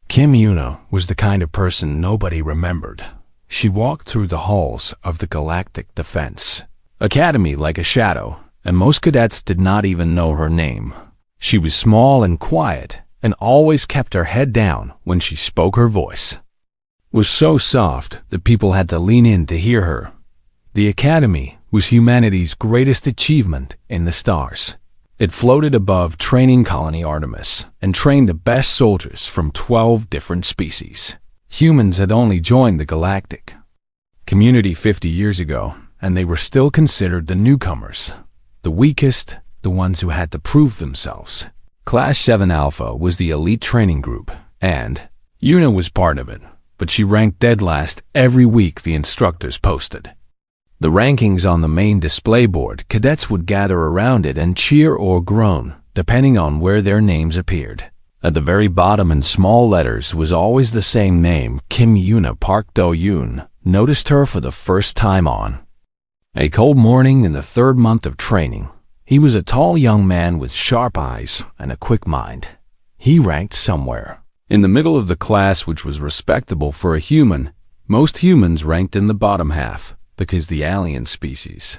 Kim Yuna was the kind of person nobody remembered. She walked through the halls of the Galactic Defense Academy like a shadow, and most cadets did not even know her name. She was small and quiet, and always kept her head down when she spoke. Her voice was so soft that people had to lean in to hear her. The Academy was humanity's greatest achievement in the stars. It floated above Training Colony Artemis and trained the best soldiers from 12 different species. Humans had only joined the galactic community 50 years ago, and they were still considered the newcomers, the weakest, the ones who had to prove themselves. Class 7 Alpha was the elite training group, and Yuna was part of it, but she ranked dead last every week the instructors posted the rankings on the main display board. Cadets would gather around it and cheer or groan, depending on where their names appeared. At the very bottom in small letters was always the same name, Kim Yuna. Park Do-yoon noticed her for the first time on a cold morning in the 3rd month of training. He was a tall young man with sharp eyes and a quick mind. He ranked somewhere in the middle of the class, which was respectable for a human. Most humans ranked in the bottom half because the alien species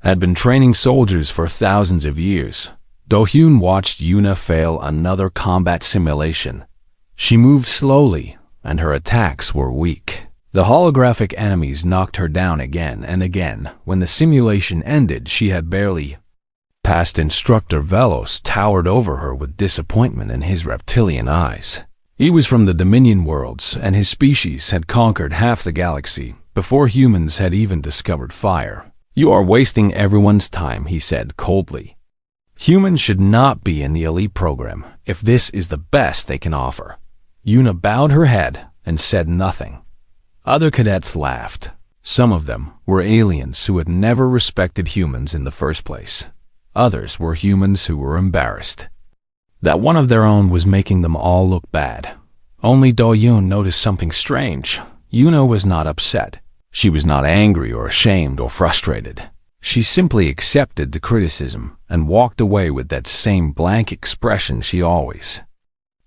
had been training soldiers for thousands of years. Do-hyun watched Yuna fail another combat simulation. She moved slowly, and her attacks were weak. The holographic enemies knocked her down again and again. When the simulation ended, she had barely passed. Instructor Velos towered over her with disappointment in his reptilian eyes. He was from the Dominion worlds, and his species had conquered half the galaxy before humans had even discovered fire. "You are wasting everyone's time," he said coldly. "Humans should not be in the elite program if this is the best they can offer." Yuna bowed her head and said nothing. Other cadets laughed. Some of them were aliens who had never respected humans in the first place. Others were humans who were embarrassed that one of their own was making them all look bad. Only Do-yoon noticed something strange. Yuna was not upset. She was not angry or ashamed or frustrated. She simply accepted the criticism and walked away with that same blank expression she always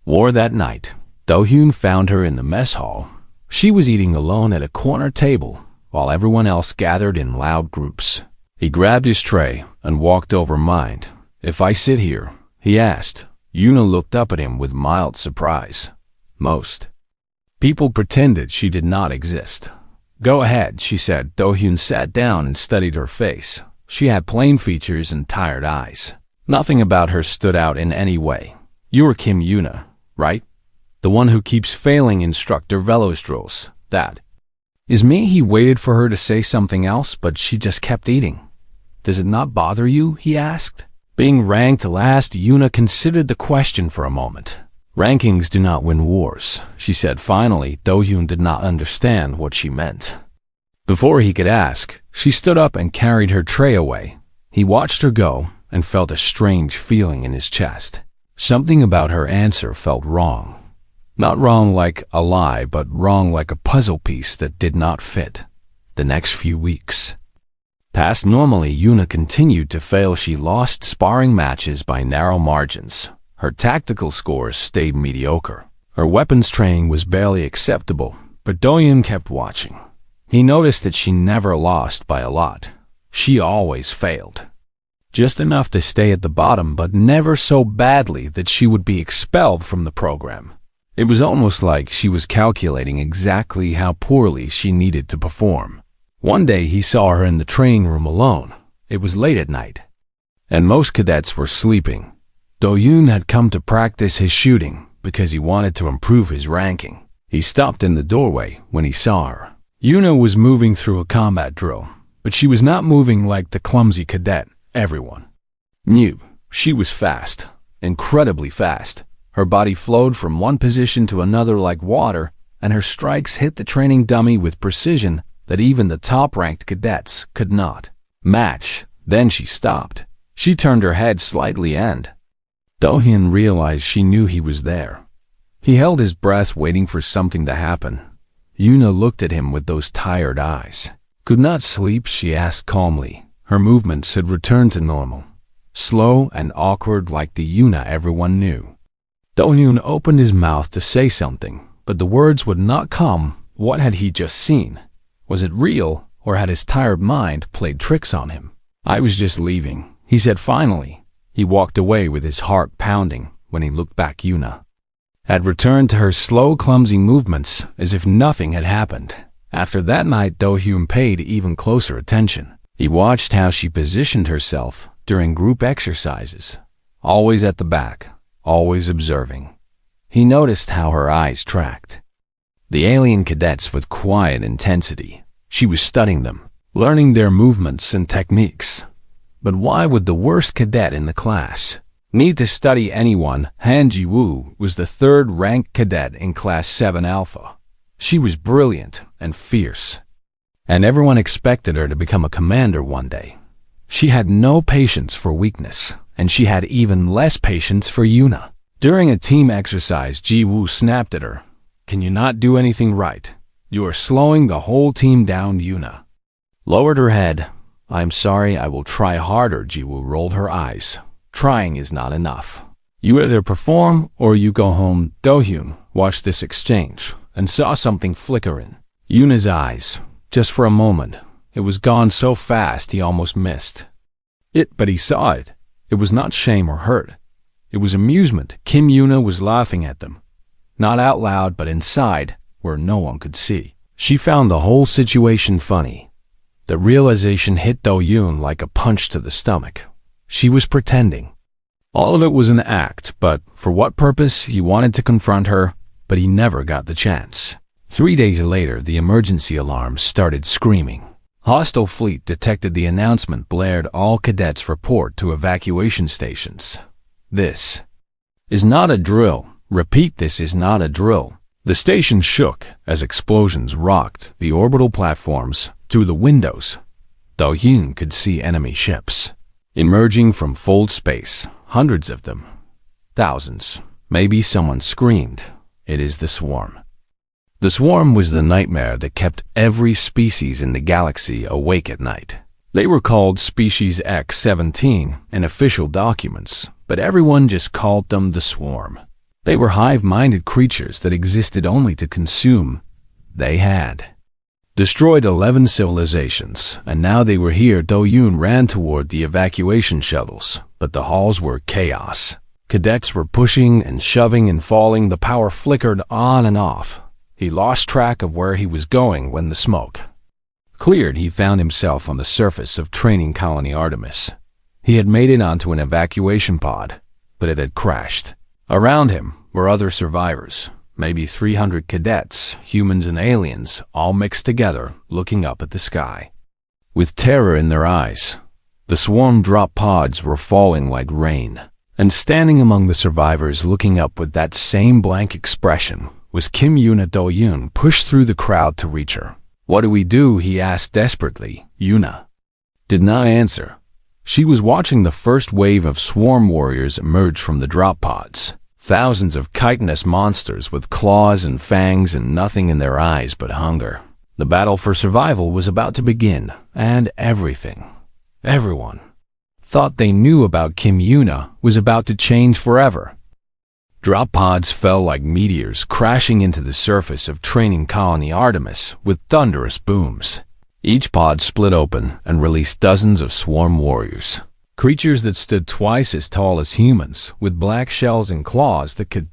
wore. That night, Do-hyun found her in the mess hall. She was eating alone at a corner table, while everyone else gathered in loud groups. He grabbed his tray and walked over. "Mind if I sit here?" he asked. Yuna looked up at him with mild surprise. Most people pretended she did not exist. "Go ahead," she said. Do-hyun sat down and studied her face. She had plain features and tired eyes. Nothing about her stood out in any way. "You are Kim Yuna, right? The one who keeps failing Instructor Velos drills." "That is me." He waited for her to say something else, but she just kept eating. "Does it not bother you?" he asked. Being ranked last, Yuna considered the question for a moment. "Rankings do not win wars," she said finally. Do-hyun did not understand what she meant. Before he could ask, she stood up and carried her tray away. He watched her go and felt a strange feeling in his chest. Something about her answer felt wrong. Not wrong like a lie, but wrong like a puzzle piece that did not fit. The next few weeks passed normally. Yuna continued to fail. She lost sparring matches by narrow margins. Her tactical scores stayed mediocre. Her weapons training was barely acceptable, but Do-hyun kept watching. He noticed that she never lost by a lot. She always failed. Just enough to stay at the bottom, but never so badly that she would be expelled from the program. It was almost like she was calculating exactly how poorly she needed to perform. One day he saw her in the training room alone. It was late at night, and most cadets were sleeping. Do-hyun had come to practice his shooting because he wanted to improve his ranking. He stopped in the doorway when he saw her. Yuna was moving through a combat drill, but she was not moving like the clumsy cadet everyone knew. She was fast, incredibly fast. Her body flowed from one position to another like water, and her strikes hit the training dummy with precision that even the top-ranked cadets could not match. Then she stopped. She turned her head slightly and Do-hyun realized she knew he was there. He held his breath, waiting for something to happen. Yuna looked at him with those tired eyes. "Could not sleep?" she asked calmly. Her movements had returned to normal, slow and awkward like the Yuna everyone knew. Do-hyun opened his mouth to say something, but the words would not come. What had he just seen? Was it real, or had his tired mind played tricks on him? I was just leaving, he said finally. He walked away with his heart pounding. When he looked back, Yuna had returned to her slow, clumsy movements as if nothing had happened. After that night, Do-hyun paid even closer attention. He watched how she positioned herself during group exercises, always at the back, always observing. He noticed how her eyes tracked the alien cadets with quiet intensity. She was studying them, learning their movements and techniques. But why would the worst cadet in the class need to study anyone? Han Ji-woo was the third-ranked cadet in Class 7 Alpha. She was brilliant and fierce, and everyone expected her to become a commander one day. She had no patience for weakness, and she had even less patience for Yuna. During a team exercise, Ji-woo snapped at her. "Can you not do anything right? You are slowing the whole team down." Yuna lowered her head. "I'm sorry, I will try harder." Ji-woo rolled her eyes. "Trying is not enough. You either perform or you go home." Do-hyun watched this exchange and saw something flicker in Yuna's eyes. Just for a moment. It was gone so fast he almost missed it, but he saw it. It was not shame or hurt. It was amusement. Kim Yuna was laughing at them. Not out loud, but inside, where no one could see. She found the whole situation funny. The realization hit Do-hyun like a punch to the stomach. She was pretending. All of it was an act, but for what purpose? He wanted to confront her, but he never got the chance. 3 days later, the emergency alarm started screaming. Hostile fleet detected. The announcement blared. All cadets report to evacuation stations. This is not a drill. Repeat, this is not a drill. The station shook as explosions rocked the orbital platforms. Through the windows, Do-hyun could see enemy ships emerging from fold space. Hundreds of them. Thousands. Maybe. Someone screamed. "It is the swarm." The swarm was the nightmare that kept every species in the galaxy awake at night. They were called Species X-17 in official documents, but everyone just called them the swarm. They were hive-minded creatures that existed only to consume. They had destroyed 11 civilizations, and now they were here. Do-hyun ran toward the evacuation shuttles, but the halls were chaos. Cadets were pushing and shoving and falling. The power flickered on and off. He lost track of where he was going. When the smoke cleared, he found himself on the surface of Training Colony Artemis. He had made it onto an evacuation pod, but it had crashed. Around him were other survivors, maybe 300 cadets, humans and aliens, all mixed together, looking up at the sky with terror in their eyes. The swarm drop pods were falling like rain, and standing among the survivors looking up with that same blank expression was Kim Yuna. Do-hyun pushed through the crowd to reach her. "What do we do?" he asked desperately. Yuna did not answer. She was watching the first wave of swarm warriors emerge from the drop pods. Thousands of chitinous monsters with claws and fangs and nothing in their eyes but hunger. The battle for survival was about to begin, and everyone thought they knew about Kim Yuna was about to change forever. Drop pods fell like meteors, crashing into the surface of Training Colony Artemis with thunderous booms. Each pod split open and released dozens of swarm warriors. Creatures that stood twice as tall as humans, with black shells and claws that could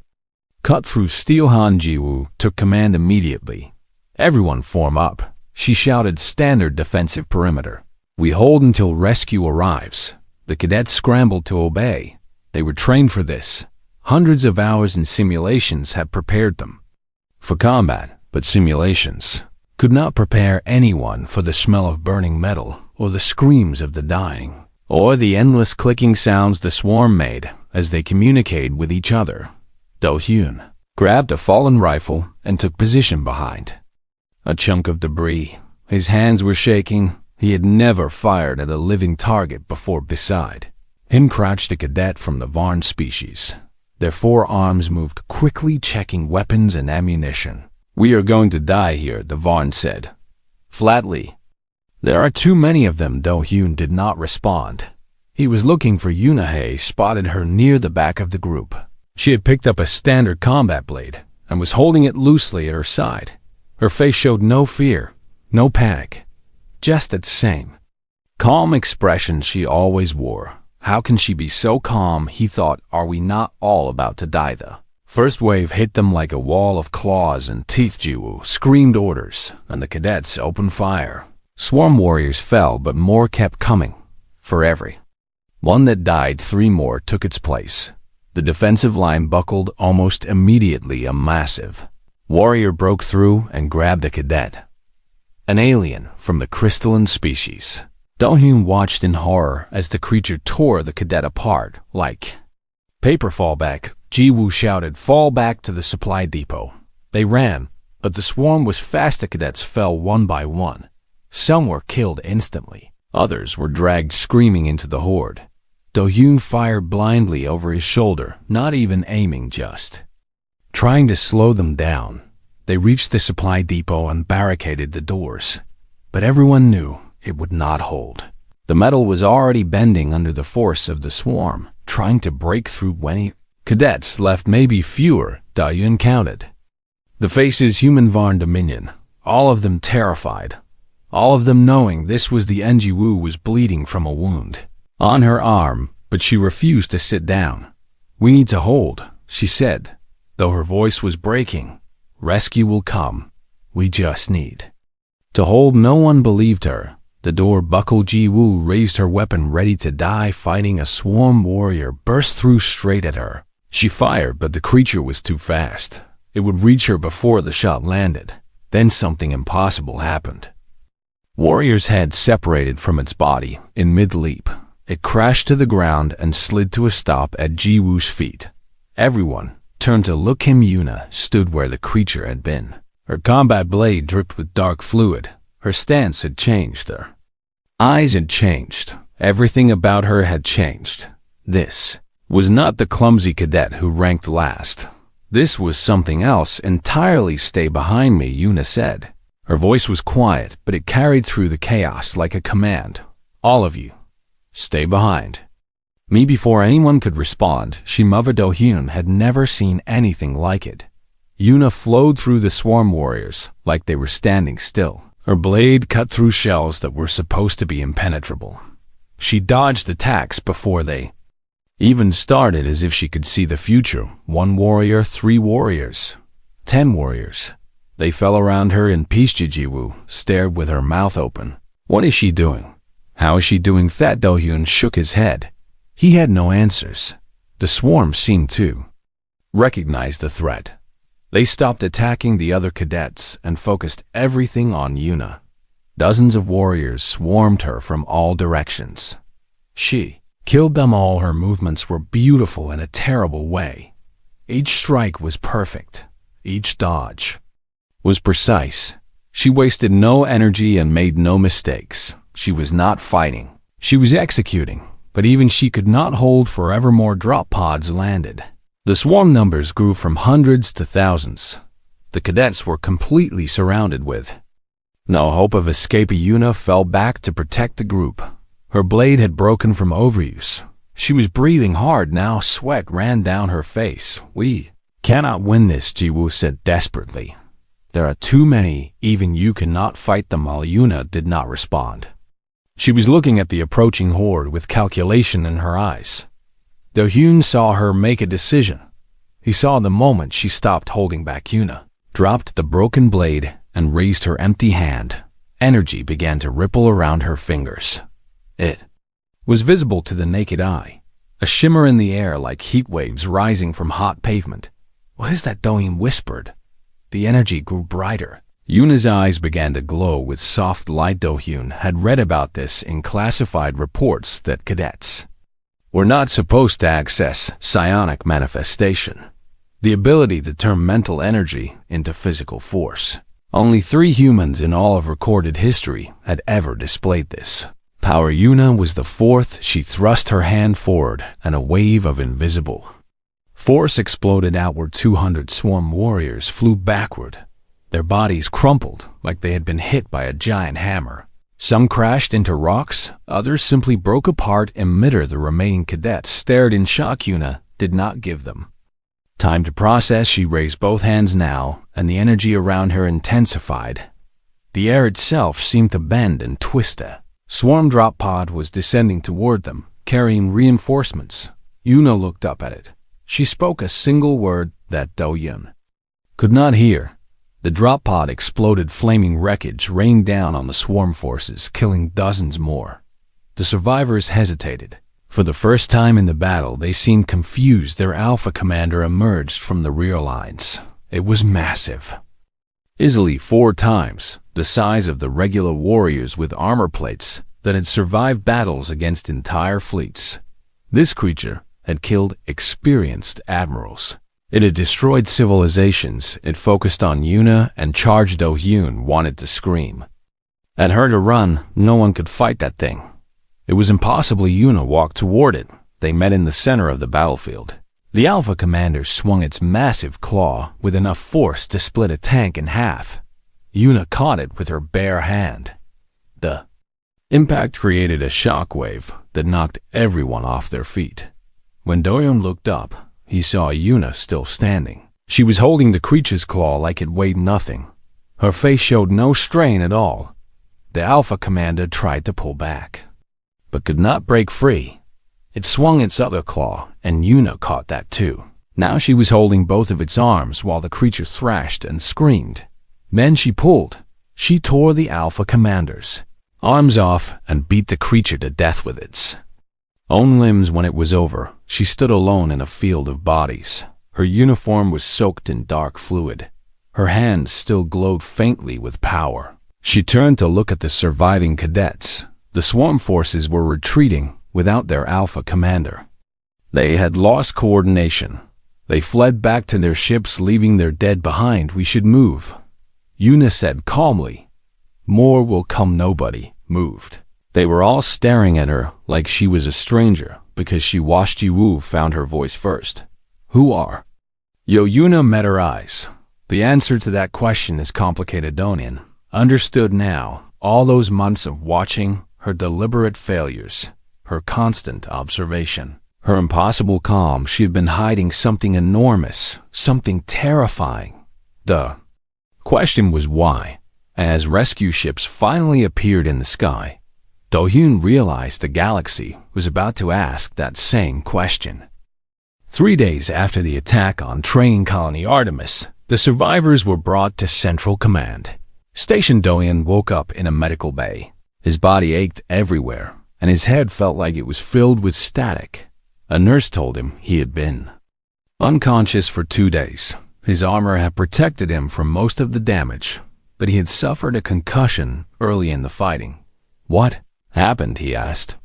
cut through steel. Han Ji-woo took command immediately. "Everyone form up," she shouted. "Standard defensive perimeter. We hold until rescue arrives." The cadets scrambled to obey. They were trained for this. Hundreds of hours in simulations had prepared them for combat, but simulations could not prepare anyone for the smell of burning metal, or the screams of the dying, or the endless clicking sounds the swarm made as they communicated with each other. Do-hyun grabbed a fallen rifle and took position behind a chunk of debris. His hands were shaking. He had never fired at a living target before. Beside him crouched a cadet from the Varn species. Their forearms moved quickly, checking weapons and ammunition. "We are going to die here," the Varn said flatly. "There are too many of them." Do-hyun did not respond. He was looking for Yuna. He spotted her near the back of the group. She had picked up a standard combat blade and was holding it loosely at her side. Her face showed no fear, no panic, just that same calm expression she always wore. How can she be so calm, he thought. Are we not all about to die? The first wave hit them like a wall of claws and teeth. Jiwoo screamed orders, and the cadets opened fire. Swarm warriors fell, but more kept coming. For every one that died, 3 more took its place. The defensive line buckled almost immediately. A massive warrior broke through and grabbed a cadet, an alien from the crystalline species. Do-hyun watched in horror as the creature tore the cadet apart like paper. Fall back, Jiwoo shouted. Fall back to the supply depot. They ran, but the swarm was fast. The cadets fell one by one. Some were killed instantly. Others were dragged screaming into the horde. Do-hyun fired blindly over his shoulder, not even aiming, just trying to slow them down. They reached the supply depot and barricaded the doors, but everyone knew it would not hold. The metal was already bending under the force of the swarm, trying to break through. When cadets left, maybe fewer, Do-hyun counted. The faces human Varn Dominion, all of them terrified, all of them knowing this was the end. Jiwoo was bleeding from a wound on her arm, but she refused to sit down. We need to hold, she said, though her voice was breaking. Rescue will come. We just need to hold. No one believed her. The door buckled. Jiwoo raised her weapon, ready to die. Fighting a swarm warrior burst through straight at her. She fired, but the creature was too fast. It would reach her before the shot landed. Then something impossible happened. Warrior's head separated from its body in mid-leap. It crashed to the ground and slid to a stop at Jiwoo's feet. Everyone turned to look. Yuna stood where the creature had been. Her combat blade dripped with dark fluid. Her stance had changed. Her eyes had changed. Everything about her had changed. This was not the clumsy cadet who ranked last. This was something else entirely. Stay behind me, Yuna said. Her voice was quiet, but it carried through the chaos like a command. All of you, stay behind me. Before anyone could respond, Shimava Do-hyun had never seen anything like it. Yuna flowed through the swarm warriors like they were standing still. Her blade cut through shells that were supposed to be impenetrable. She dodged attacks before they even started, as if she could see the future. 1 warrior, 3 warriors, 10 warriors. They fell around her in peace. Jiwoo stared with her mouth open. What is she doing? How is she doing that? Do-hyun shook his head. He had no answers. The swarm seemed to recognize the threat. They stopped attacking the other cadets and focused everything on Yuna. Dozens of warriors swarmed her from all directions. She killed them all. Her movements were beautiful in a terrible way. Each strike was perfect. Each dodge was precise. She wasted no energy and made no mistakes. She was not fighting. She was executing. But even she could not hold forever. More drop pods landed. The swarm numbers grew from hundreds to thousands. The cadets were completely surrounded with no hope of escape. Yuna fell back to protect the group. Her blade had broken from overuse. She was breathing hard now. Sweat ran down her face. We cannot win this, Jiwoo said desperately. There are too many. Even you cannot fight them all. Yuna did not respond. She was looking at the approaching horde with calculation in her eyes. Do-hyun saw her make a decision. He saw the moment she stopped holding back. Yuna dropped the broken blade and raised her empty hand. Energy began to ripple around her fingers. It was visible to the naked eye, a shimmer in the air like heat waves rising from hot pavement. What is that? Do-hyun whispered. The energy grew brighter. Yuna's eyes began to glow with soft light. Do-hyun had read about this in classified reports that cadets were not supposed to access psionic manifestation, the ability to turn mental energy into physical force. Only 3 humans in all of recorded history had ever displayed this power. Yuna was the 4th. She thrust her hand forward and a wave of invisible force exploded outward. 200 swarm warriors flew backward. Their bodies crumpled like they had been hit by a giant hammer. Some crashed into rocks, others simply broke apart in midair. The remaining cadets stared in shock. Yuna did not give them Time to process. She raised both hands now, and the energy around her intensified. The air itself seemed to bend and twist. A swarm drop pod was descending toward them, carrying reinforcements. Yuna looked up at it. She spoke a single word that Do-Hyun could not hear. The drop pod exploded. Flaming wreckage rained down on the swarm forces, killing dozens more. The survivors hesitated. For the first time in the battle, they seemed confused. Their alpha commander emerged from the rear lines. It was massive. Easily 4 times the size of the regular warriors with armor plates that had survived battles against entire fleets. This creature had killed experienced admirals. It had destroyed civilizations. It focused on Yuna and charged. Do-Hyun wanted to scream. At her to run, no one could fight that thing. It was impossible. Yuna walked toward it. They met in the center of the battlefield. The Alpha Commander swung its massive claw with enough force to split a tank in half. Yuna caught it with her bare hand. The impact created a shockwave that knocked everyone off their feet. When Do-Hyun looked up, he saw Yuna still standing. She was holding the creature's claw like it weighed nothing. Her face showed no strain at all. The Alpha Commander tried to pull back, but could not break free. It swung its other claw, and Yuna caught that too. Now she was holding both of its arms while the creature thrashed and screamed. Then she pulled. She tore the Alpha Commander's arms off and beat the creature to death with its own limbs. When it was over, she stood alone in a field of bodies. Her uniform was soaked in dark fluid. Her hands still glowed faintly with power. She turned to look at the surviving cadets. The swarm forces were retreating without their Alpha Commander. They had lost coordination. They fled back to their ships, leaving their dead behind. We should move, Yuna said calmly. More will come. Nobody moved. They were all staring at her like she was a stranger because she watched. Jiwoo found her voice first. Who are you? Yuna met her eyes. The answer to that question is complicated. Do-Hyun understood now. All those months of watching, her deliberate failures, her constant observation, her impossible calm, she had been hiding something enormous, something terrifying. The question was why. As rescue ships finally appeared in the sky, Do-Hyun realized the galaxy was about to ask that same question. 3 days after the attack on Training Colony Artemis, the survivors were brought to Central Command. Station. Do-Hyun woke up in a medical bay. His body ached everywhere, and his head felt like it was filled with static. A nurse told him he had been unconscious for 2 days. His armor had protected him from most of the damage, but he had suffered a concussion early in the fighting. What happened? He asked.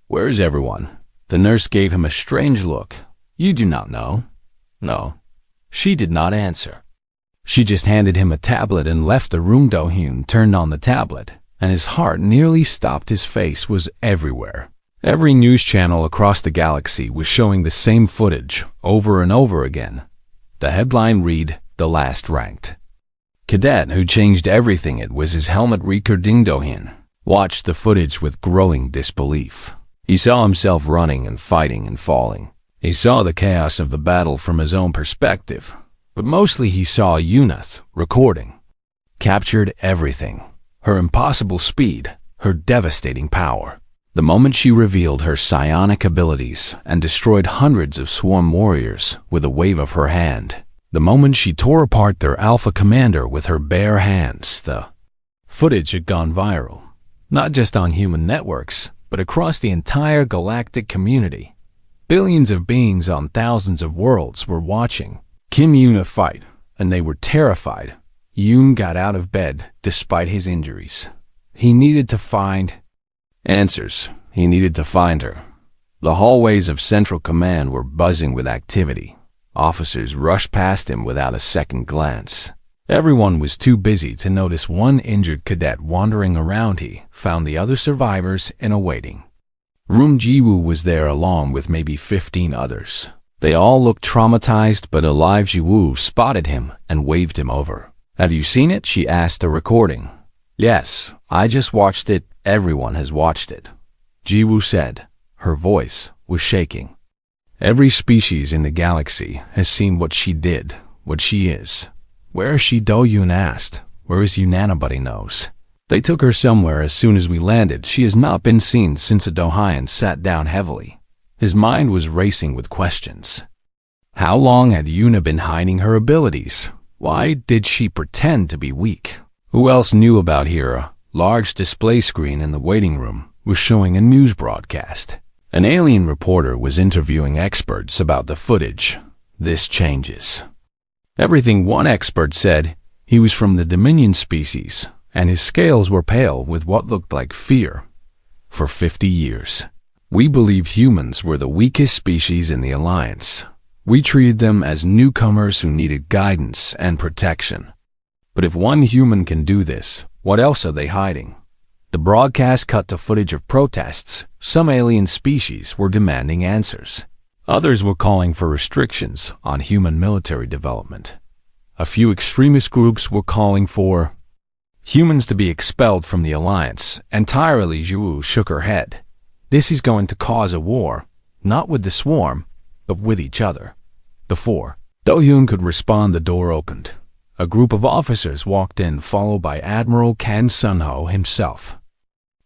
Where is everyone? The nurse gave him a strange look. You do not know? No. She did not answer. She just handed him a tablet and left the room. Do-Hyun turned on the tablet, and his heart nearly stopped. His face was everywhere. Every news channel across the galaxy was showing the same footage over and over again. The headline read, "The Last Ranked Cadet Who Changed Everything." It was his helmet recording. Do-Hyun watched the footage with growing disbelief. He saw himself running and fighting and falling. He saw the chaos of the battle from his own perspective, but mostly he saw Yuna recording. Captured everything. Her impossible speed, her devastating power. The moment she revealed her psionic abilities and destroyed hundreds of swarm warriors with a wave of her hand. The moment she tore apart their Alpha Commander with her bare hands. The footage had gone viral, not just on human networks, but across the entire galactic community. Billions of beings on thousands of worlds were watching Kim Yuna fight, and they were terrified. Yoon got out of bed despite his injuries. He needed to find answers. He needed to find her. The hallways of Central Command were buzzing with activity. Officers rushed past him without a second glance. Everyone was too busy to notice one injured cadet wandering around. He found the other survivors in a waiting room. Jiwoo was there along with maybe 15 others. They all looked traumatized but alive. Jiwoo spotted him and waved him over. Have you seen it? She asked the recording. Yes, I just watched it. Everyone has watched it, Jiwoo said. Her voice was shaking. Every species in the galaxy has seen what she did, what she is. Where is she? Do-yoon asked. Where is Yuna? Nobody knows. They took her somewhere as soon as we landed. She has not been seen since Do-hyun sat down heavily. His mind was racing with questions. How long had Yuna been hiding her abilities? Why did she pretend to be weak? Who else knew about her? A large display screen in the waiting room was showing a news broadcast. An alien reporter was interviewing experts about the footage. This changes. Everything one expert said, he was from the Dominion species, and his scales were pale with what looked like fear. For 50 years, we believed humans were the weakest species in the Alliance. We treated them as newcomers who needed guidance and protection. But if one human can do this, what else are they hiding? The broadcast cut to footage of protests. Some alien species were demanding answers. Others were calling for restrictions on human military development. A few extremist groups were calling for humans to be expelled from the Alliance. Entirely, Zhu shook her head. This is going to cause a war, not with the swarm, but with each other. Before Do-hyun could respond, the door opened. A group of officers walked in, followed by Admiral Kang Sun-ho himself.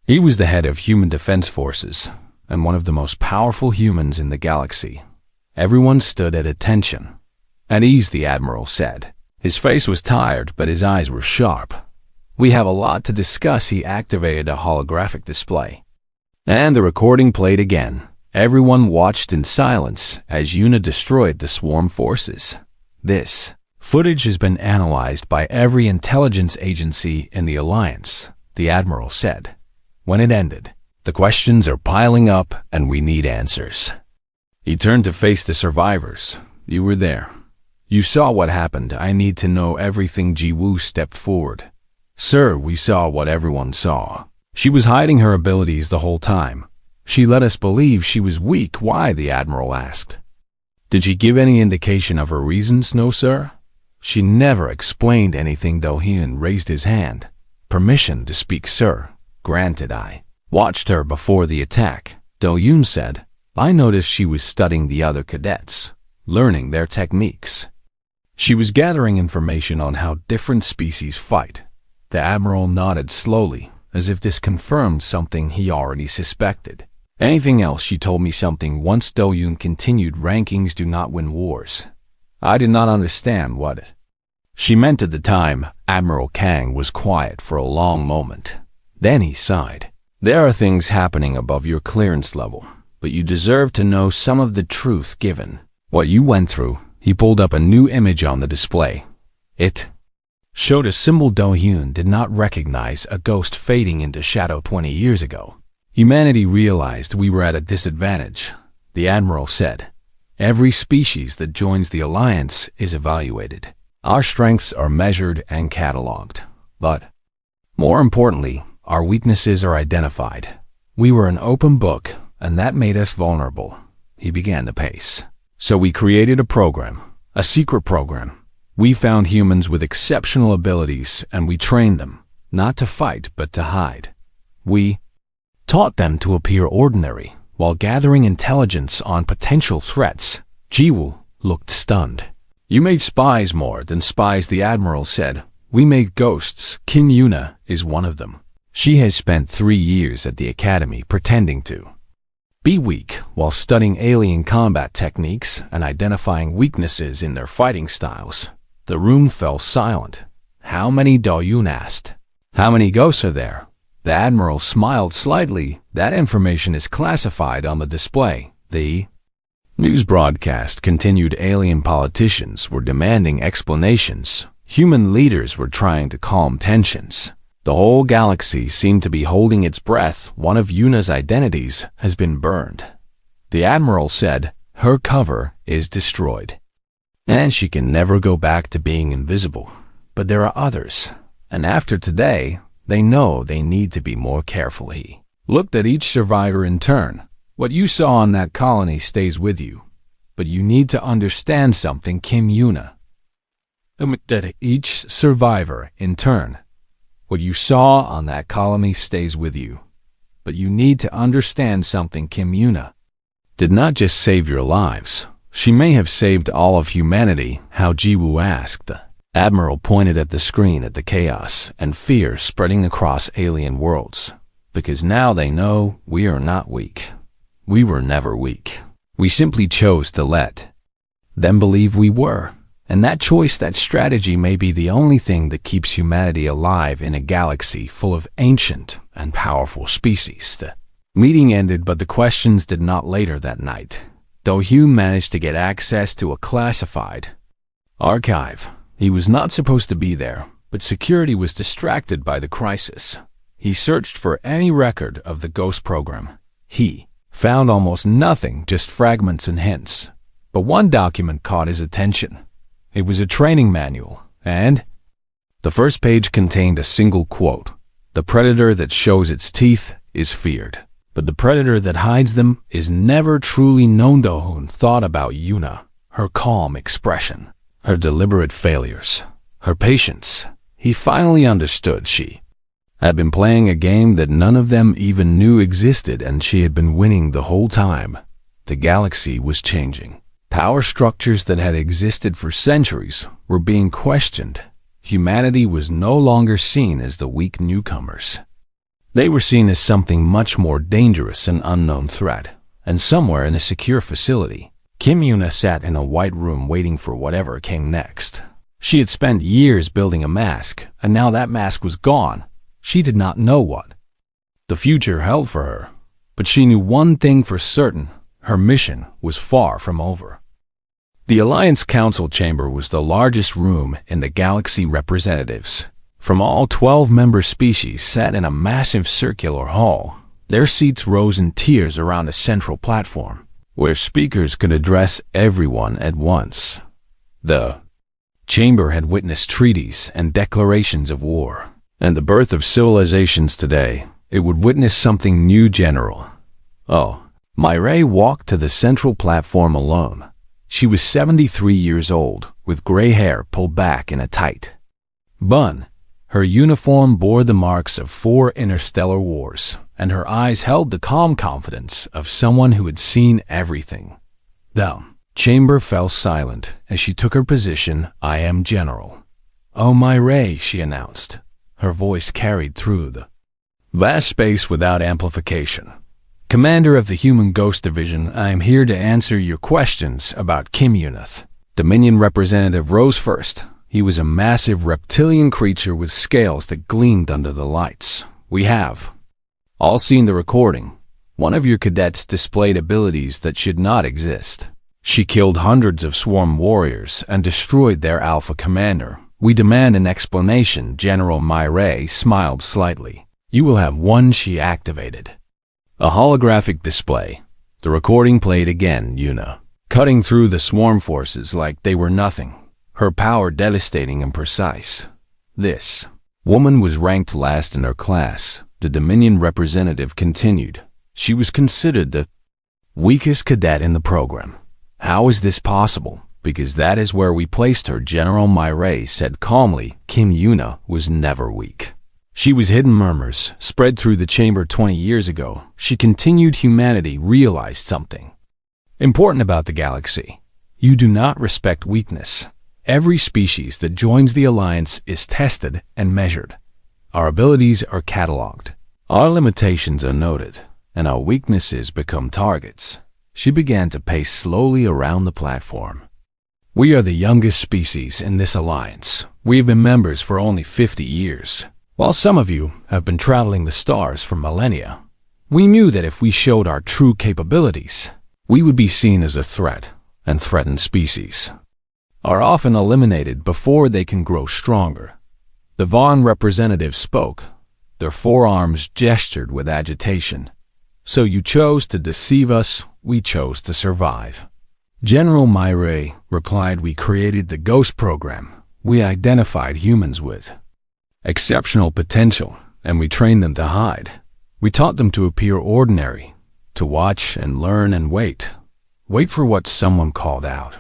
He was the head of Human Defense Forces, and one of the most powerful humans in the galaxy. Everyone stood at attention. At ease, the Admiral said. His face was tired, but his eyes were sharp. We have a lot to discuss. He activated a holographic display. And the recording played again. Everyone watched in silence as Yuna destroyed the swarm forces. This footage has been analyzed by every intelligence agency in the Alliance, the Admiral said. When it ended, the questions are piling up and we need answers. He turned to face the survivors. You were there. You saw what happened. I need to know everything. Ji-woo stepped forward. Sir, we saw what everyone saw. She was hiding her abilities the whole time. She let us believe she was weak. Why? The Admiral asked. Did she give any indication of her reasons? No, sir. She never explained anything. Do-hyun raised his hand. Permission to speak, sir. Granted. I watched her before the attack. Do-hyun said. I noticed she was studying the other cadets, learning their techniques. She was gathering information on how different species fight. The Admiral nodded slowly, as if this confirmed something he already suspected. Anything else? She told me something once. Do-hyun continued. Rankings do not win wars. I did not understand what she meant at the time. Admiral Kang was quiet for a long moment. Then he sighed. There are things happening above your clearance level, but you deserve to know some of the truth given what you went through. He pulled up a new image on the display. It showed a symbol Do-hyun did not recognize, a ghost fading into shadow 20 years ago. Humanity realized we were at a disadvantage, the Admiral said. Every species that joins the Alliance is evaluated. Our strengths are measured and cataloged. But more importantly, our weaknesses are identified. We were an open book, and that made us vulnerable. He began to pace. So we created a program, a secret program. We found humans with exceptional abilities, and we trained them, not to fight, but to hide. We taught them to appear ordinary, while gathering intelligence on potential threats. Ji-woo looked stunned. You made spies more than spies, the Admiral said. We made ghosts. Kim Yuna is one of them. She has spent 3 years at the academy pretending to be weak while studying alien combat techniques and identifying weaknesses in their fighting styles. The room fell silent. How many? Do-hyun asked. How many ghosts are there? The Admiral smiled slightly. That information is classified on the display. The news broadcast continued. Alien politicians were demanding explanations. Human leaders were trying to calm tensions. The whole galaxy seemed to be holding its breath. One of Yuna's identities has been burned. The Admiral said, her cover is destroyed, and she can never go back to being invisible. But there are others, and after today, they know they need to be more careful. He looked at each survivor in turn. What you saw on that colony stays with you, but you need to understand something, Kim Yuna. That each survivor in turn. What you saw on that colony stays with you, but you need to understand something, Kim Yuna. did not just save your lives. She may have saved all of humanity, Hao Jiwu asked. The Admiral pointed at the screen at the chaos and fear spreading across alien worlds. Because now they know we are not weak. We were never weak. We simply chose to let them believe we were. And that choice, that strategy may be the only thing that keeps humanity alive in a galaxy full of ancient and powerful species. The meeting ended, but the questions did not later that night. Though Hugh managed to get access to a classified archive, he was not supposed to be there, but security was distracted by the crisis. He searched for any record of the Ghost program. He found almost nothing, just fragments and hints. But one document caught his attention. It was a training manual, and the first page contained a single quote. The predator that shows its teeth is feared, but the predator that hides them is never truly known. Dohun thought about Yuna, her calm expression, her deliberate failures, her patience. He finally understood she had been playing a game that none of them even knew existed, and she had been winning the whole time. The galaxy was changing. Power structures that had existed for centuries were being questioned. Humanity was no longer seen as the weak newcomers. They were seen as something much more dangerous, an unknown threat. And somewhere in a secure facility, Kim Yuna sat in a white room waiting for whatever came next. She had spent years building a mask, and now that mask was gone. She did not know what the future held for her, but she knew one thing for certain. Her mission was far from over. The Alliance Council Chamber was the largest room in the galaxy. Representatives from all 12 member species sat in a massive circular hall. Their seats rose in tiers around a central platform, where speakers could address everyone at once. The chamber had witnessed treaties and declarations of war, and the birth of civilizations. Today, it would witness something new. General Myray walked to the central platform alone. She was 73 years old, with gray hair pulled back in a tight bun. Her uniform bore the marks of 4 interstellar wars, and her eyes held the calm confidence of someone who had seen everything. The chamber fell silent as she took her position. I am General Myray, she announced. Her voice carried through the vast space without amplification. Commander of the Human Ghost Division, I am here to answer your questions about Kim Yunath. Dominion representative rose first. He was a massive reptilian creature with scales that gleamed under the lights. We have all seen the recording. One of your cadets displayed abilities that should not exist. She killed hundreds of swarm warriors and destroyed their alpha commander. We demand an explanation. General Myray smiled slightly. You will have one. She activated a holographic display. The recording played again. Yuna, cutting through the swarm forces like they were nothing. Her power devastating and precise. This woman was ranked last in her class. The Dominion representative continued. She was considered the weakest cadet in the program. How is this possible? Because that is where we placed her. General Myray said calmly. Kim Yuna was never weak. She was hidden. Murmurs spread through the chamber. 20 years ago, she continued. Humanity realized something important about the galaxy. You do not respect weakness. Every species that joins the Alliance is tested and measured. Our abilities are cataloged. Our limitations are noted, and our weaknesses become targets. She began to pace slowly around the platform. We are the youngest species in this alliance. We have been members for only 50 years. While some of you have been traveling the stars for millennia, we knew that if we showed our true capabilities, we would be seen as a threat and threatened species are often eliminated before they can grow stronger. The Vaughn representative spoke. Their forearms gestured with agitation. So you chose to deceive us, we chose to survive. General Myray replied, we created the Ghost program. We identified humans with exceptional potential, and we trained them to hide. We taught them to appear ordinary, to watch and learn and wait. Wait for what someone called out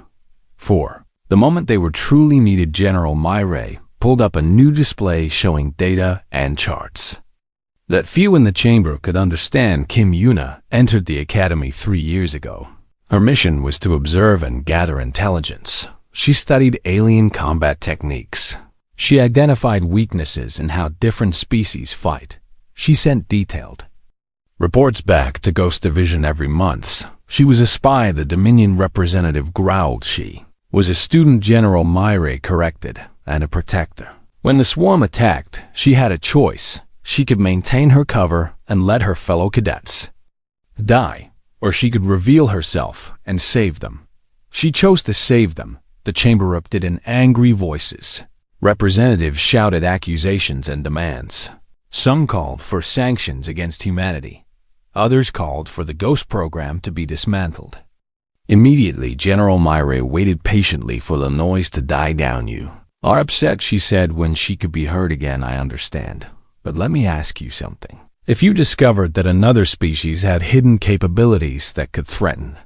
for. The moment they were truly needed, General Myray pulled up a new display showing data and charts. that few in the chamber could understand. Kim Yuna entered the academy 3 years ago. Her mission was to observe and gather intelligence. She studied alien combat techniques. She identified weaknesses in how different species fight. She sent detailed reports back to Ghost Division every month. She was a spy, the Dominion representative growled. She was a student, General Myre corrected, and a protector. When the swarm attacked, she had a choice. She could maintain her cover and let her fellow cadets die, or she could reveal herself and save them. She chose to save them. The chamber erupted in angry voices. Representatives shouted accusations and demands. Some called for sanctions against humanity. Others called for the Ghost program to be dismantled. Immediately, General Myre waited patiently for the noise to die down. "You are upset," she said when she could be heard again. "I understand. But let me ask you something. If you discovered that another species had hidden capabilities that could threaten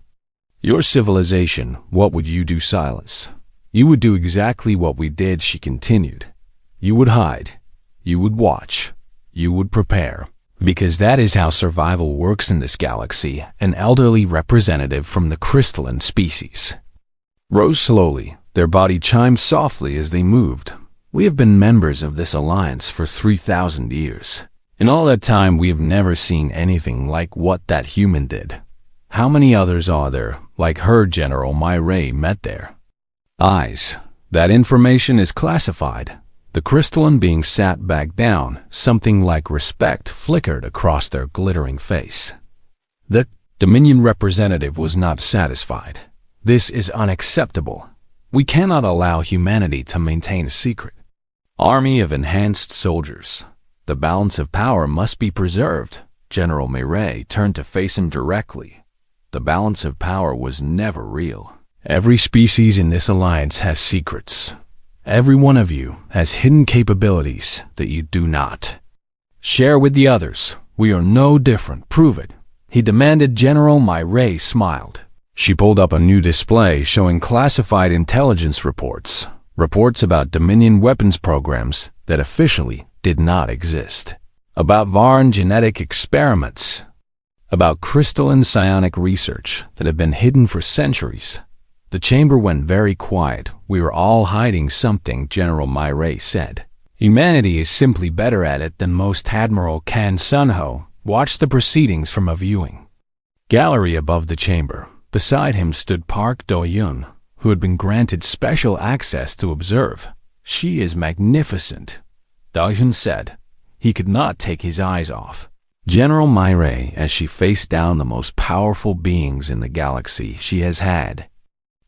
your civilization, what would you do?" "Silence. You would do exactly what we did," she continued. "You would hide. You would watch. You would prepare. Because that is how survival works in this galaxy." An elderly representative from the crystalline species rose slowly. Their body chimed softly as they moved. "We have been members of this alliance for 3,000 years. In all that time, we have never seen anything like what that human did. How many others are there like her?" General Myre met their eyes. "That information is classified." The crystalline being sat back down. Something like respect flickered across their glittering face. The Dominion representative was not satisfied. "This is unacceptable. We cannot allow humanity to maintain a secret army of enhanced soldiers. The balance of power must be preserved." General Myre turned to face him directly. "The balance of power was never real. Every species in this alliance has secrets. Every one of you has hidden capabilities that you do not share with the others. We are no different. Prove it," he demanded. General Myre smiled. She pulled up a new display showing classified intelligence reports. Reports about Dominion weapons programs that officially did not exist. About Varn genetic experiments. About crystalline psionic research that had been hidden for centuries. The chamber went very quiet. "We were all hiding something," General Myre said. "Humanity is simply better at it than most." Admiral Kan Sunho watched the proceedings from a viewing gallery above the chamber. Beside him stood Park Do-yun, who had been granted special access to observe. "She is magnificent," Do-yun said. He could not take his eyes off General Myre as she faced down the most powerful beings in the galaxy. "She has had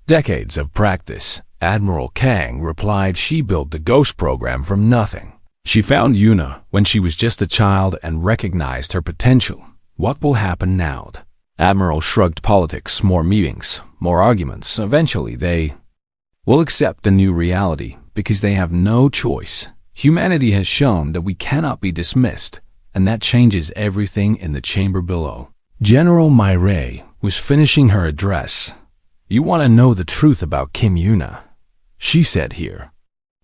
decades of practice," Admiral Kang replied. "She built the Ghost program from nothing. She found Yuna when she was just a child and recognized her potential. What will happen now?" Admiral shrugged. "Politics, more meetings, more arguments. Eventually they will accept a new reality because they have no choice. Humanity has shown that we cannot be dismissed, and that changes everything in the chamber below." General Myre was finishing her address. "You want to know the truth about Kim Yuna?" she said. "Here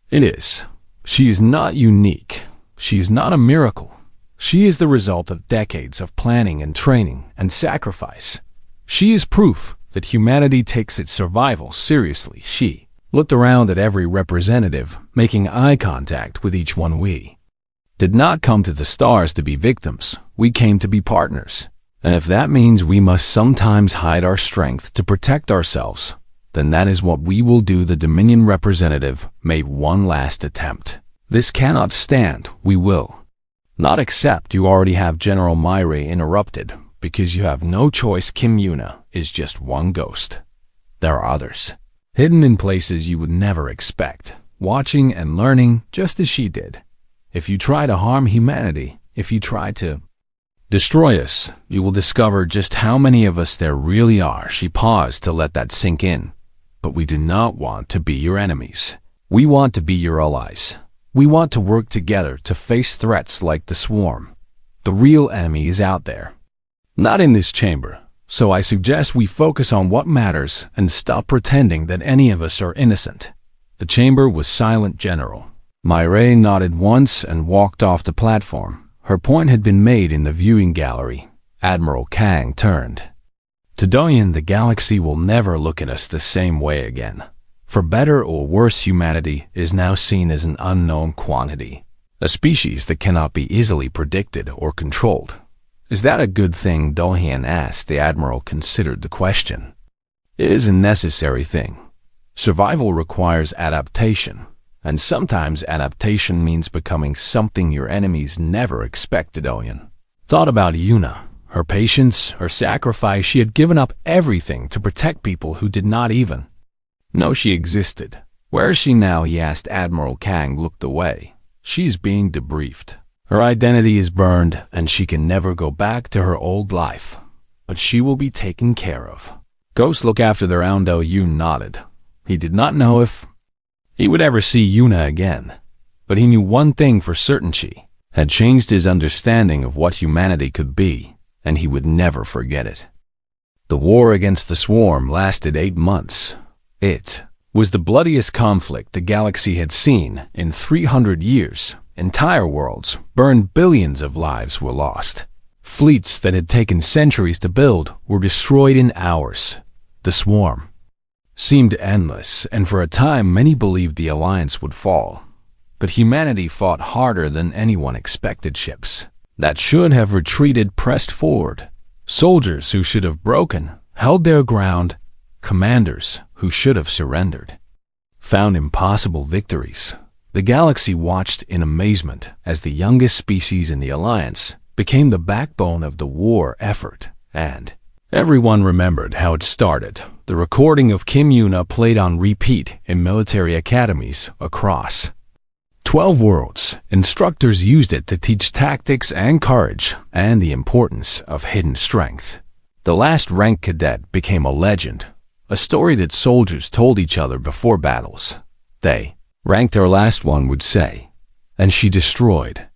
it is. She is not unique. She is not a miracle. She is the result of decades of planning and training and sacrifice. She is proof that humanity takes its survival seriously." She looked around at every representative, making eye contact with each one. "We did not come to the stars to be victims. We came to be partners. And if that means we must sometimes hide our strength to protect ourselves, then that is what we will do." The Dominion representative made one last attempt. "This cannot stand. We will not accept." "You already have," General Myre interrupted, "because you have no choice. Kim Yuna is just one ghost. There are others, hidden in places you would never expect, watching and learning just as she did. If you try to harm humanity, if you try to destroy us, you will discover just how many of us there really are." She paused to let that sink in. "But we do not want to be your enemies. We want to be your allies. We want to work together to face threats like the swarm. The real enemy is out there, not in this chamber. So I suggest we focus on what matters and stop pretending that any of us are innocent." The chamber was silent. General Myre nodded once and walked off the platform. Her point had been made in the viewing gallery. Admiral Kang turned. To Doyen, the galaxy will never look at us the same way again. For better or worse, humanity is now seen as an unknown quantity, a species that cannot be easily predicted or controlled. Is that a good thing? Doyen asked. The Admiral considered the question. It is a necessary thing. Survival requires adaptation, and sometimes adaptation means becoming something your enemies never expected. Doyen thought about Yuna, her patience, her sacrifice. She had given up everything to protect people who did not even know she existed. Where is she now? He asked. Admiral Kang looked away. She's being debriefed. Her identity is burned, and she can never go back to her old life. But she will be taken care of. Ghosts look after their own. Doyen nodded. He did not know if he would ever see Yuna again, but he knew one thing for certain: she had changed his understanding of what humanity could be, and he would never forget it. The war against the swarm lasted 8 months. It was the bloodiest conflict the galaxy had seen in 300 years. Entire worlds burned, billions of lives were lost. Fleets that had taken centuries to build were destroyed in hours. The swarm seemed endless, and for a time many believed the alliance would fall. But humanity fought harder than anyone expected. Ships that should have retreated pressed forward. Soldiers who should have broken held their ground. Commanders who should have surrendered found impossible victories. The galaxy watched in amazement as the youngest species in the alliance became the backbone of the war effort, and everyone remembered how it started. The recording of Kim Yuna played on repeat in military academies across 12 worlds. Instructors used it to teach tactics and courage and the importance of hidden strength. The last rank cadet became a legend, a story that soldiers told each other before battles. They ranked our last one, would say, and she destroyed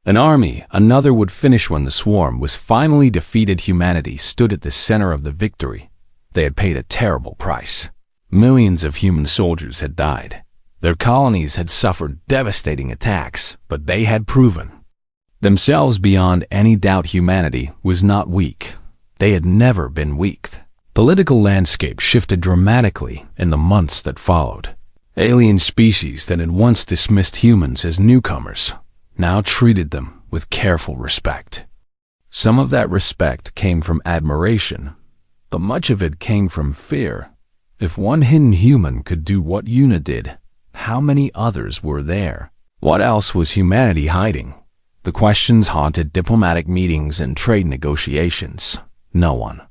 an army. Another would finish when the swarm was finally defeated. Humanity stood at the center of the victory. They had paid a terrible price. Millions of human soldiers had died. Their colonies had suffered devastating attacks, but they had proven themselves beyond any doubt. Humanity was not weak. They had never been weak. Political landscape shifted dramatically in the months that followed. Alien species that had once dismissed humans as newcomers now treated them with careful respect. Some of that respect came from admiration, but much of it came from fear. If one hidden human could do what Yuna did, how many others were there? What else was humanity hiding? The questions haunted diplomatic meetings and trade negotiations. No one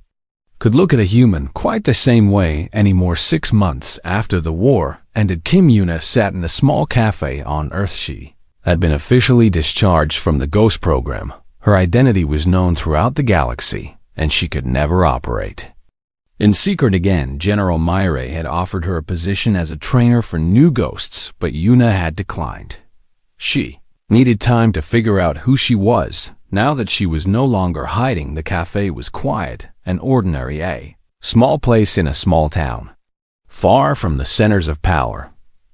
could look at a human quite the same way anymore. 6 months after the war ended, Kim Yuna sat in a small cafe on Earth. She had been officially discharged from the Ghost program. Her identity was known throughout the galaxy, and she could never operate in secret again. General Myre had offered her a position as a trainer for new ghosts, but Yuna had declined. She needed time to figure out who she was. Now that she was no longer hiding, the cafe was quiet and ordinary, a small place in a small town, far from the centers of power.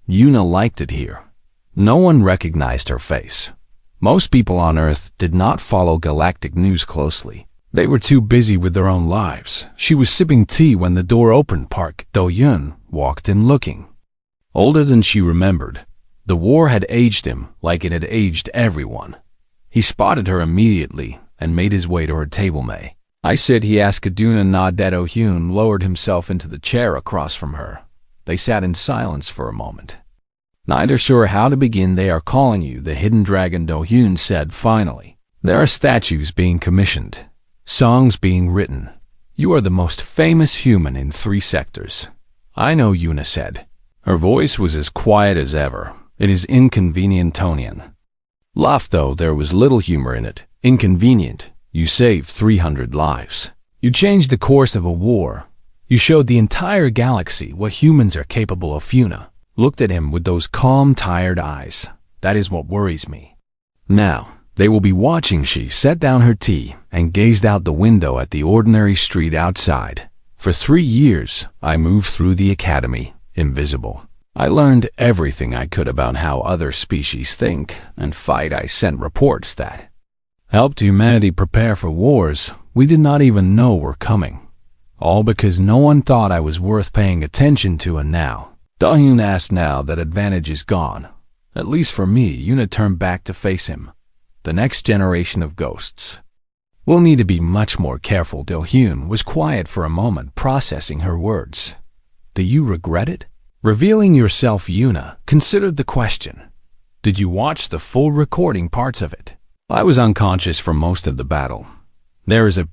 Yuna liked it here. No one recognized her face. Most people on Earth did not follow galactic news closely. They were too busy with their own lives. She was sipping tea when the door opened. Park Do-Yun walked in, looking older than she remembered. The war had aged him like it had aged everyone. He spotted her immediately and made his way to her table. May I sit? He asked. Kaduna nodded. Do-Hyun lowered himself into the chair across from her. They sat in silence for a moment, neither sure how to begin. They are calling you the Hidden Dragon, Do-Hyun said finally. There are statues being commissioned, songs being written. You are the most famous human in 3 sectors. I know, Yuna said. Her voice was as quiet as ever. It is inconvenient, Tonian laughed, though there was little humor in it. Inconvenient. You saved 300 lives. You changed the course of a war. You showed the entire galaxy what humans are capable of. Yuna looked at him with those calm, tired eyes. That is what worries me. Now, they will be watching. She set down her tea and gazed out the window at the ordinary street outside. For 3 years, I moved through the academy, invisible. I learned everything I could about how other species think and fight. I sent reports that helped humanity prepare for wars we did not even know were coming. All because no one thought I was worth paying attention to, and now, Da-hyun asked now that advantage is gone. At least for me, Yuna turned back to face him. The next generation of ghosts. We'll need to be much more careful. Do-hyun was quiet for a moment, processing her words. Do you regret it? Revealing yourself, Yuna considered the question. Did you watch the full recording parts of it? I was unconscious for most of the battle. There is a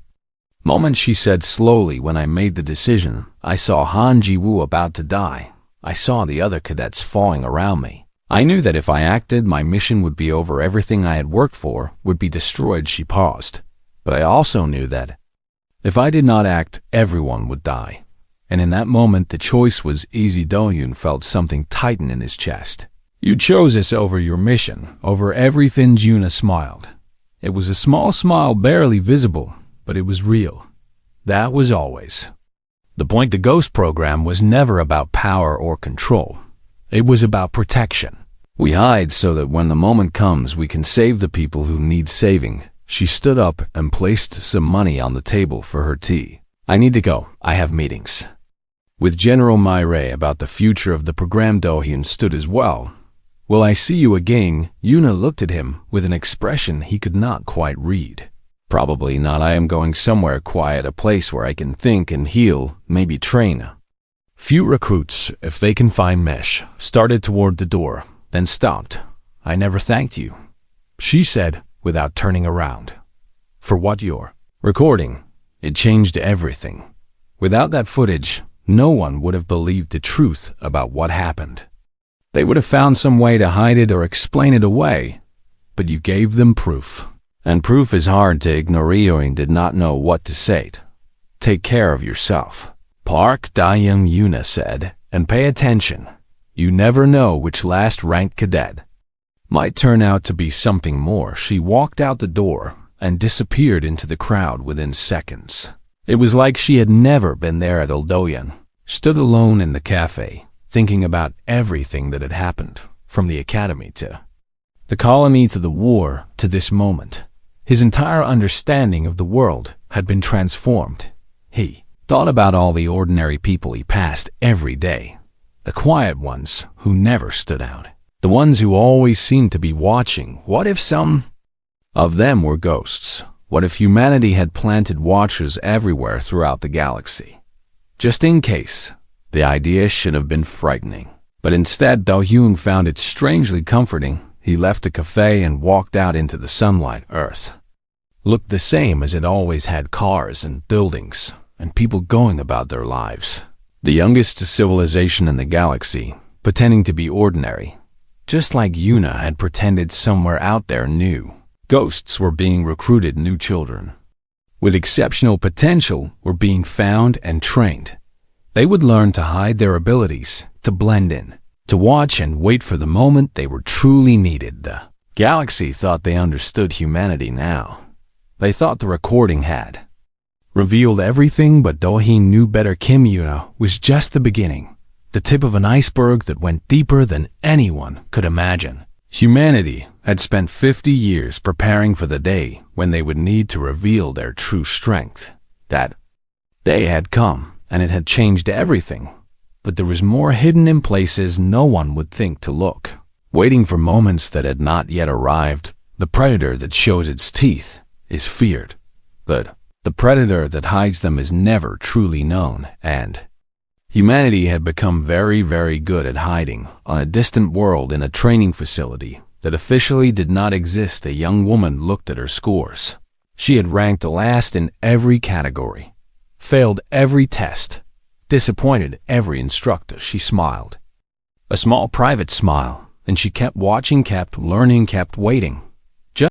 moment, she said slowly. When I made the decision, I saw Han Ji-woo about to die. I saw the other cadets falling around me. I knew that if I acted, my mission would be over. Everything I had worked for would be destroyed. She paused. But I also knew that if I did not act, everyone would die. And in that moment, the choice was easy. Do-hyun felt something tighten in his chest. You chose us over your mission, over everything. Yuna smiled. It was a small smile, barely visible, but it was real. That was always the point. The Ghost program was never about power or control. It was about protection. We hide so that when the moment comes, we can save the people who need saving. She stood up and placed some money on the table for her tea. I need to go. I have meetings with General Myre about the future of the program. Do-hyun stood as well. Will I see you again? Yuna looked at him with an expression he could not quite read. Probably not. I am going somewhere quiet, a place where I can think and heal, maybe train. Few recruits, if they can find mesh, started toward the door, then stopped. I never thanked you, she said without turning around. For what? Your recording. It changed everything. Without that footage, no one would have believed the truth about what happened. They would have found some way to hide it or explain it away. But you gave them proof. And proof is hard to ignore. Eoin did not know what to say. Take care of yourself, Park Da-hyun, Yuna said, and pay attention. You never know which last-ranked cadet might turn out to be something more. She walked out the door and disappeared into the crowd within seconds. It was like she had never been there. Do-hyun stood alone in the cafe, thinking about everything that had happened, from the academy to the colony to the war to this moment. His entire understanding of the world had been transformed. He thought about all the ordinary people he passed every day, the quiet ones who never stood out, the ones who always seemed to be watching. What if some of them were ghosts? What if humanity had planted watchers everywhere throughout the galaxy? Just in case. The idea should have been frightening. But instead, Do-hyun found it strangely comforting. He left the cafe and walked out into the sunlight. Earth looked the same as it always had, cars and buildings and people going about their lives. The youngest civilization in the galaxy, pretending to be ordinary, just like Yuna had pretended somewhere out there new. Ghosts were being recruited. New children with exceptional potential were being found and trained. They would learn to hide their abilities, to blend in, to watch and wait for the moment they were truly needed. The galaxy thought they understood humanity now. They thought the recording had revealed everything, but Do-hyun knew better. Kim Yuna was just the beginning, the tip of an iceberg that went deeper than anyone could imagine. Humanity had spent 50 years preparing for the day when they would need to reveal their true strength. That day had come, and it had changed everything. But there was more hidden in places no one would think to look, waiting for moments that had not yet arrived. The predator that shows its teeth is feared, but the predator that hides them is never truly known. And humanity had become very, very good at hiding on a distant world in a training facility that officially did not exist. A young woman looked at her scores. She had ranked last in every category, failed every test, disappointed every instructor. She smiled. A small private smile, and she kept watching, kept learning, kept waiting.